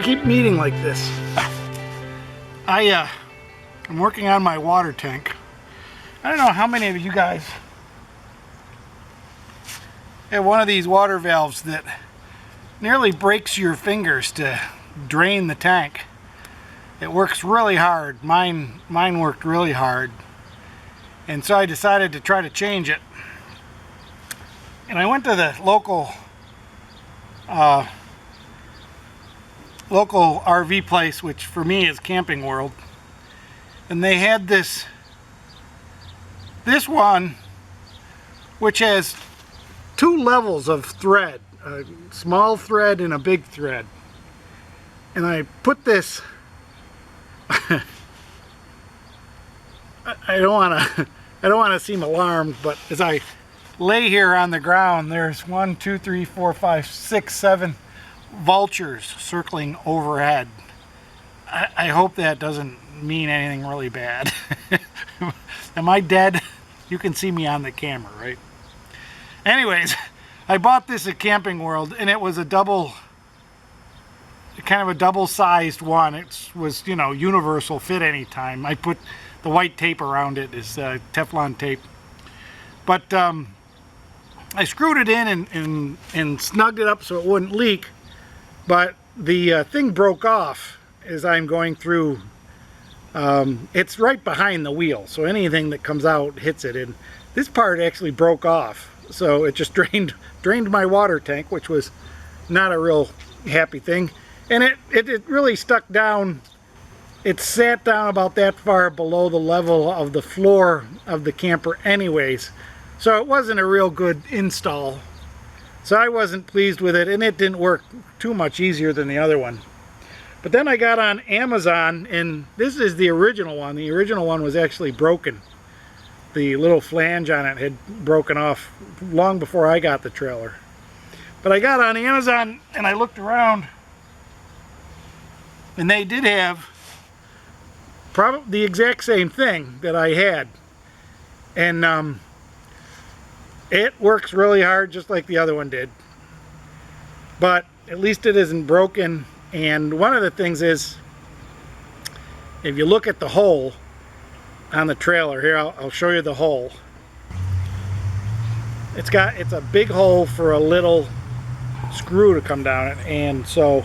keep meeting like this. I'm working on my water tank. I don't know how many of you guys have one of these water valves that nearly breaks your fingers to drain the tank. It works really hard. Mine worked really hard. And so I decided to try to change it. And I went to the local RV place, which for me is Camping World. And they had this one which has two levels of thread, a small thread and a big thread. And I put this I don't want to seem alarmed, but as I lay here on the ground, there's 1, 2, 3, 4, 5, 6, 7 vultures circling overhead. I hope that doesn't mean anything really bad. Am I dead? You can see me on the camera, right? Anyways, I bought this at Camping World, and it was a kind of a double-sized one. It was, you know, universal, fit anytime. I put the white tape around it, is Teflon tape. But I screwed it in and snugged it up so it wouldn't leak. But the thing broke off as I'm going through. It's right behind the wheel, so anything that comes out hits it. And this part actually broke off, so it just drained my water tank, which was not a real happy thing. And it really stuck down. It sat down about that far below the level of the floor of the camper anyways. So it wasn't a real good install. So I wasn't pleased with it, and it didn't work too much easier than the other one. But then I got on Amazon, and this is the original one. The original one was actually broken. The little flange on it had broken off long before I got the trailer. But I got on Amazon and I looked around, and they did have probably the exact same thing that I had. And it works really hard just like the other one did. But at least it isn't broken. And one of the things is, if you look at the hole on the trailer here, I'll show you the hole. It's a big hole for a little screw to come down it, and so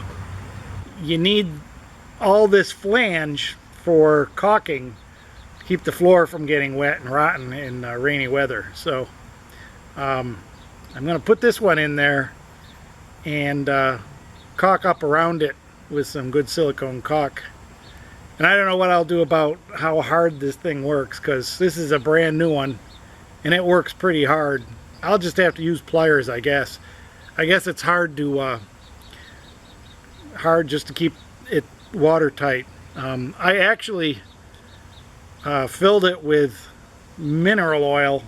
you need all this flange for caulking to keep the floor from getting wet and rotten in rainy weather. So I'm going to put this one in there and caulk up around it with some good silicone caulk. And I don't know what I'll do about how hard this thing works, because this is a brand new one and it works pretty hard. I'll just have to use pliers, I guess. I guess it's hard just to keep it watertight. I actually filled it with mineral oil,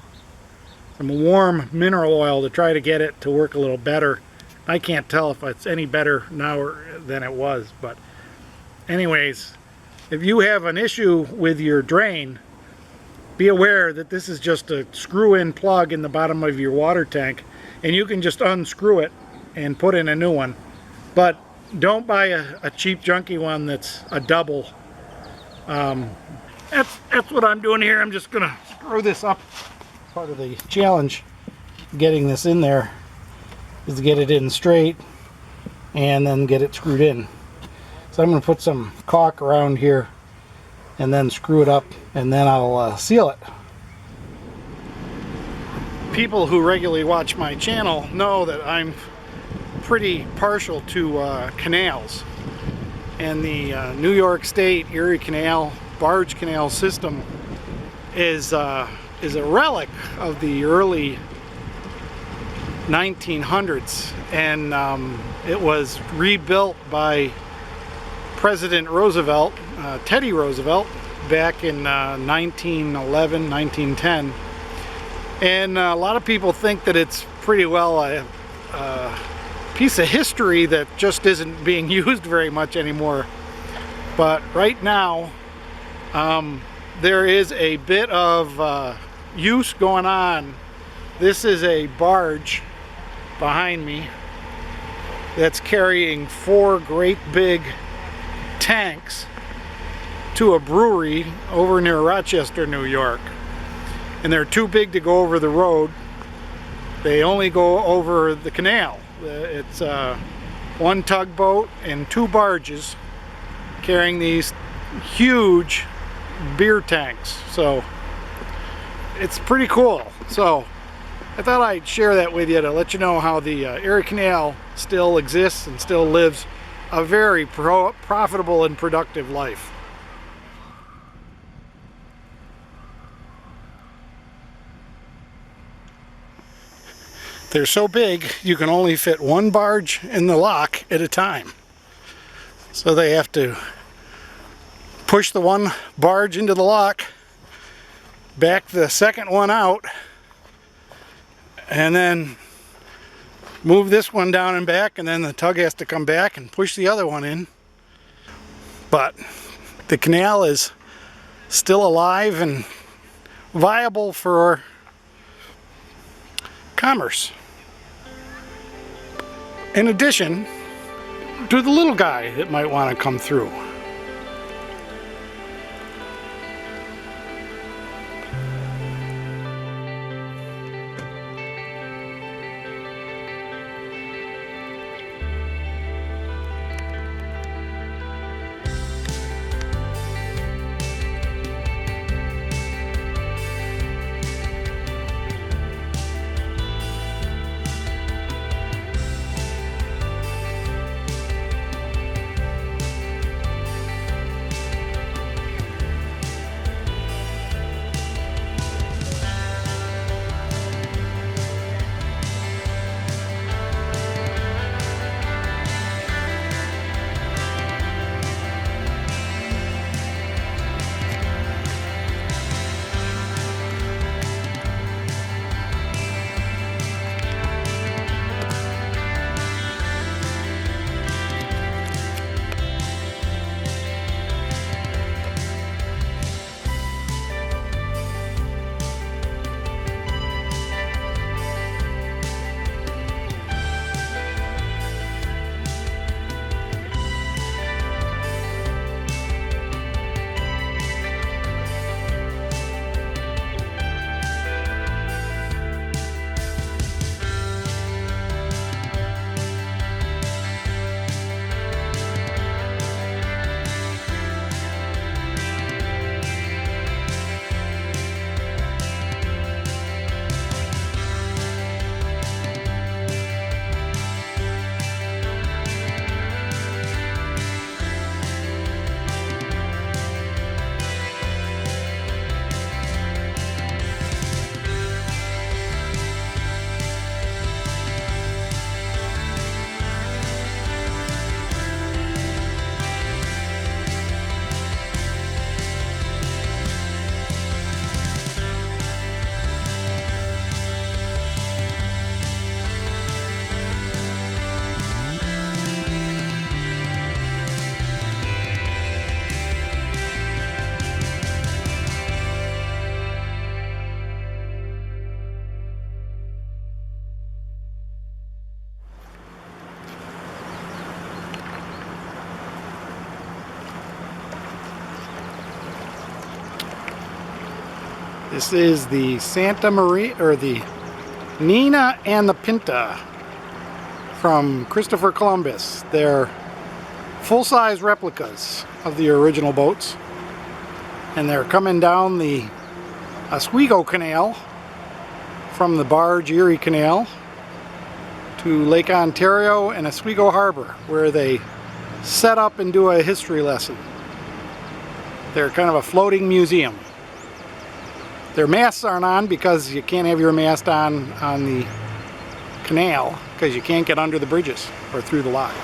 some warm mineral oil, to try to get it to work a little better. I can't tell if it's any better now than it was, but anyways, if you have an issue with your drain, be aware that this is just a screw-in plug in the bottom of your water tank, and you can just unscrew it and put in a new one. But don't buy a cheap junky one that's a double. That's what I'm doing here. I'm just gonna screw this up. Part of the challenge getting this in there is to get it in straight and then get it screwed in. So I'm going to put some caulk around here and then screw it up, and then I'll seal it. People who regularly watch my channel know that I'm pretty partial to canals, and the New York State Erie Canal barge canal system is a relic of the early 1900s, and it was rebuilt by President Roosevelt, Teddy Roosevelt, back in 1911, 1910. And a lot of people think that it's pretty well a piece of history that just isn't being used very much anymore. But right now, there is a bit of use going on. This is a barge behind me, that's carrying 4 great big tanks to a brewery over near Rochester, New York. And they're too big to go over the road. They only go over the canal. It's 1 tugboat and 2 barges carrying these huge beer tanks. So it's pretty cool. So I thought I'd share that with you to let you know how the Erie Canal still exists and still lives a very profitable and productive life. They're so big you can only fit 1 barge in the lock at a time. So they have to push the 1 barge into the lock, back the second one out, and then move this one down and back, and then the tug has to come back and push the other one in. But the canal is still alive and viable for commerce, in addition to the little guy that might want to come through. This is the Santa Maria, or the Nina and the Pinta from Christopher Columbus. They're full-size replicas of the original boats, and they're coming down the Oswego Canal from the barge Erie Canal to Lake Ontario and Oswego Harbor, where they set up and do a history lesson. They're kind of a floating museum. Their masts aren't on because you can't have your mast on the canal because you can't get under the bridges or through the locks.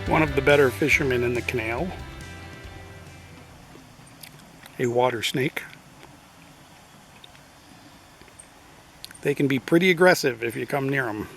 one of the better fishermen in the canal. A water snake. They can be pretty aggressive if you come near them.